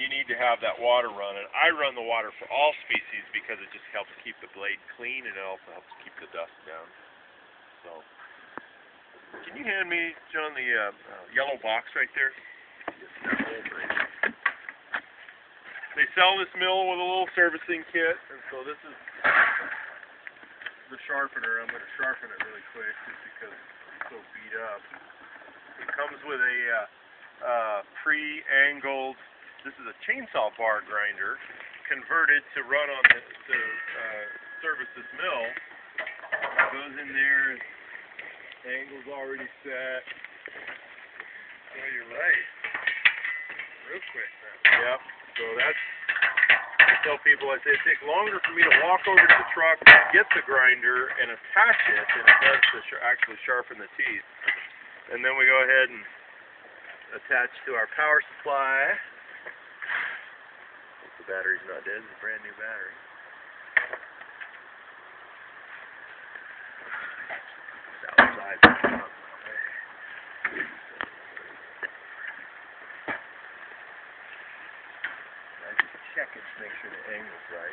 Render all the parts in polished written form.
you need to have that water running. I run the water for all species because it just helps keep the blade clean and it also helps keep the dust down. So, can you hand me, John, the yellow box right there? They sell this mill with a little servicing kit, and so this is the sharpener. I'm going to sharpen it really quick just because it's so beat up. It comes with a pre-angled, this is a chainsaw bar grinder converted to run on the, to service this mill. It goes in there, angle's already set. Oh, you're right. Real quick, man. Yep. So that's, I tell people, I say it takes longer for me to walk over to the truck, get the grinder, and attach it than it does to actually sharpen the teeth. And then we go ahead and attach to our power supply. Hope the battery's not dead. It's a brand new battery. It's outside. Check it to make sure the angle's right.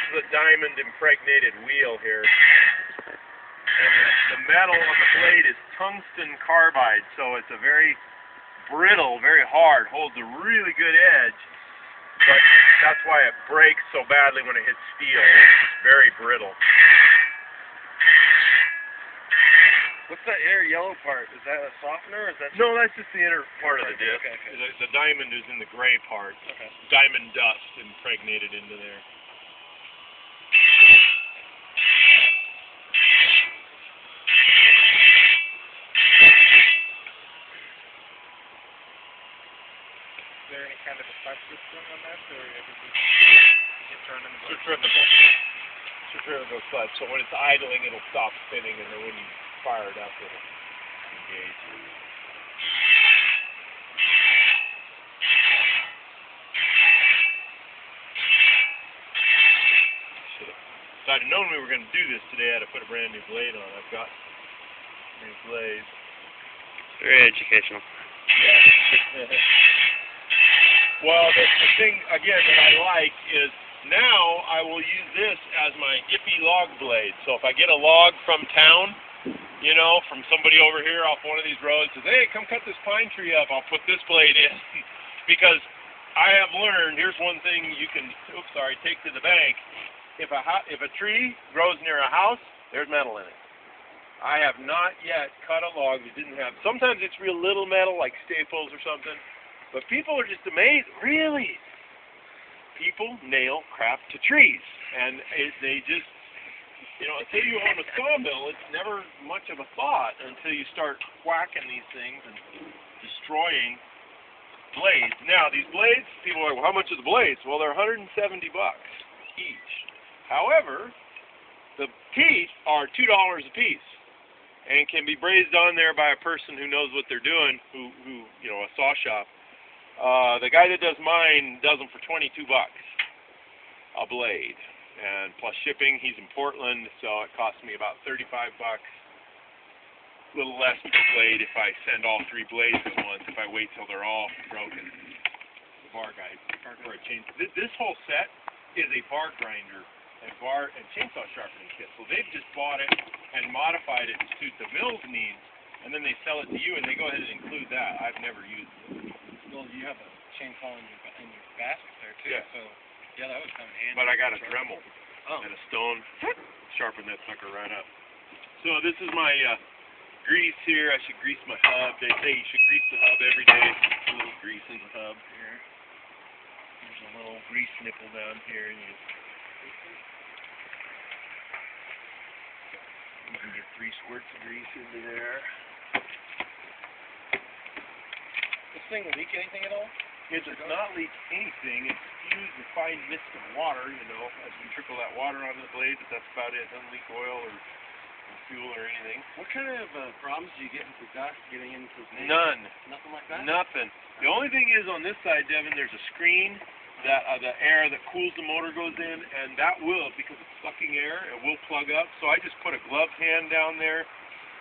This is a diamond impregnated wheel here. And the metal on the blade is tungsten carbide, so it's a very brittle, very hard, holds a really good edge. But that's why it breaks so badly when it hits steel. It's very brittle. What's that inner yellow part? Is that a softener or is that... No, that's just the inner part of the disc. Okay. The diamond is in the gray part. Okay. Diamond dust impregnated into there. Is there any kind of a touch system on that, or is it just get turned in the book? Centrifugal clutch. So when it's idling, it'll stop spinning, and then when you fire it up, it'll engage. If I'd known we were going to do this today, I'd have put a brand new blade on. I've got new blades. Very educational. Yeah. Well, the thing, again, that I like is now I will use this as my ippy log blade. So if I get a log from town, you know, from somebody over here off one of these roads, says, hey, come cut this pine tree up, I'll put this blade in. Because I have learned, here's one thing you can, take to the bank. If a tree grows near a house, there's metal in it. I have not yet cut a log that didn't have, sometimes it's real little metal, like staples or something, but people are just amazed, really? People nail crap to trees, and they just, you know, until you own a sawmill, it's never much of a thought until you start whacking these things and destroying blades. Now, these blades, people are like, well, how much are the blades? Well, they're $170 each. However, the teeth are $2 a piece and can be brazed on there by a person who knows what they're doing, who you know, a saw shop. The guy that does mine does them for $22 a blade. And plus shipping, he's in Portland, so it costs me about $35. A little less per blade if I send all 3 blades at once, if I wait till they're all broken. The bar guide for a chain. This whole set is a bar grinder and bar and chainsaw sharpening kit. So they've just bought it and modified it to suit the mill's needs, and then they sell it to you, and they go ahead and include that. I've never used it. Well, you have a chainsaw in your basket there too, Yeah. so yeah, that would come handy. But I got a Dremel and a stone, sharpen that sucker right up. So this is my grease here. I should grease my hub. They say you should grease the hub every day. A little grease in the hub here. There's a little grease nipple down here, and you can get 3 squirts of grease into there. This thing leak anything at all? It does not leak anything. It's fused with fine mist of water, you know, as we trickle that water onto the blade, but that's about it. It doesn't leak oil or fuel or anything. What kind of problems do you get with the dust getting into the blade? None. Nothing like that? Nothing. The only thing is on this side, Devin, there's a screen that the air that cools the motor goes in, and that will, because it's sucking air, it will plug up. So I just put a gloved hand down there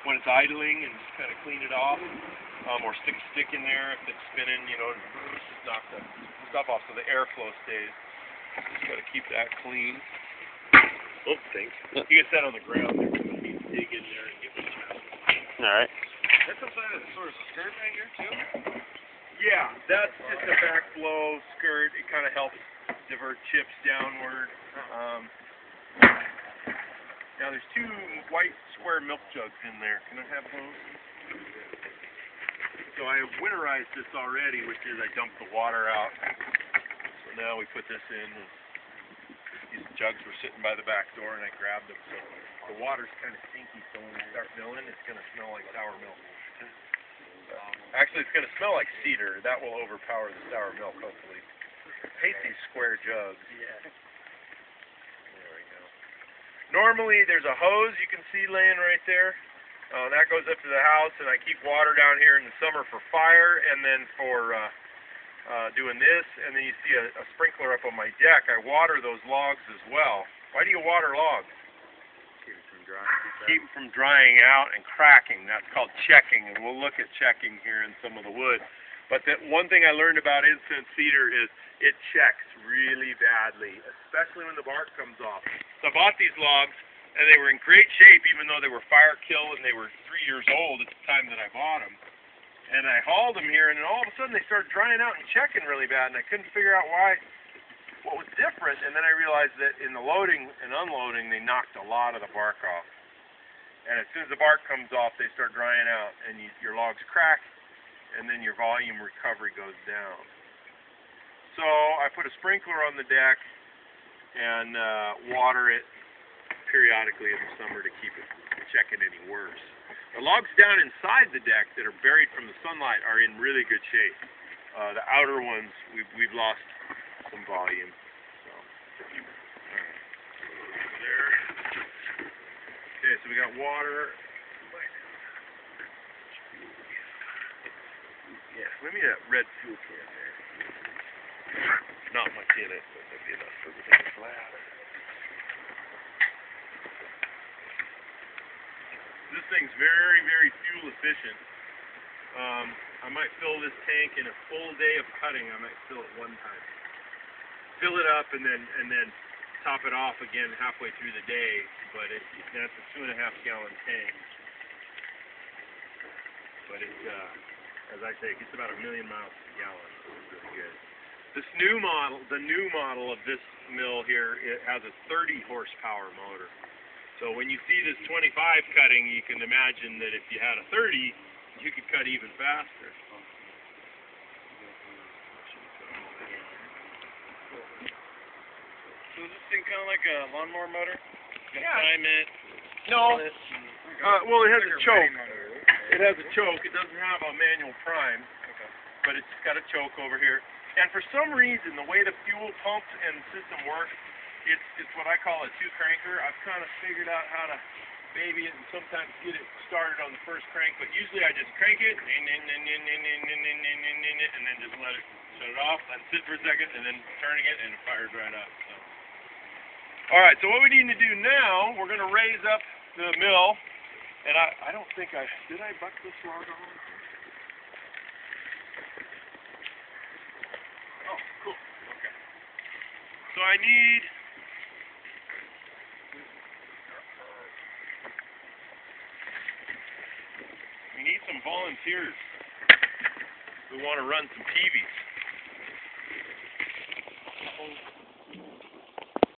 when it's idling and just kind of clean it off. or stick a stick in there if it's spinning, you know, to knock the stuff off so the airflow stays. Just got to keep that clean. Oh, thanks. You can set on the ground there. You need to dig in there and get the chest. Alright. That's some sort of skirt right here too? Yeah, that's just a backflow skirt. It kind of helps divert chips downward. Now there's two white square milk jugs in there. Can I have those? So I have winterized this already, which is I dumped the water out. So now we put this in. These jugs were sitting by the back door and I grabbed them. So the water's kind of stinky, so when we start milling, it's going to smell like sour milk. Actually, it's going to smell like cedar. That will overpower the sour milk, hopefully. I hate these square jugs. Yeah. There we go. Normally, there's a hose you can see laying right there. That goes up to the house, and I keep water down here in the summer for fire, and then for doing this, and then you see a sprinkler up on my deck. I water those logs as well. Why do you water logs? Keep it from drying. Keep them from drying out and cracking. That's called checking, and we'll look at checking here in some of the wood. But the one thing I learned about instant cedar is it checks really badly, especially when the bark comes off. So I bought these logs, and they were in great shape, even though they were fire kill and they were 3 years old at the time that I bought them. And I hauled them here, and then all of a sudden they started drying out and checking really bad, and I couldn't figure out what was different. And then I realized that in the loading and unloading, they knocked a lot of the bark off. And as soon as the bark comes off, they start drying out, and your logs crack, and then your volume recovery goes down. So I put a sprinkler on the deck and water it periodically in the summer to keep it from checking any worse. The logs down inside the deck that are buried from the sunlight are in really good shape. The outer ones, we've lost some volume. So, there. Okay, so we got water. Yeah, let me that red fuel can there. Not much in it, but that'd be enough for everything flat. This thing's very, very fuel efficient. I might fill this tank in a full day of cutting. I might fill it one time. Fill it up and then top it off again halfway through the day. But that's a 2.5 gallon tank. But it's as I say, it gets about 1 million miles per gallon. So it's really good. This new model, the new model of this mill here, it has a 30 horsepower motor. So when you see this 25 cutting, you can imagine that if you had a 30, you could cut even faster. So is this thing kind of like a lawnmower motor? Yeah. Time it. No. Well, it has a choke. Motor. It has a choke. It doesn't have a manual prime, but it's got a choke over here. And for some reason, the way the fuel pump and system works, it's what I call a two-cranker. I've kind of figured out how to baby it and sometimes get it started on the first crank, but usually I just crank it and then just let it shut it off, let it sit for a second, and then turning it and it fires right up. So. All right, so what we need to do now, we're going to raise up the mill, and I don't think did I buck this log on? Oh, cool. Okay. So we need some volunteers. We want to run some PVs.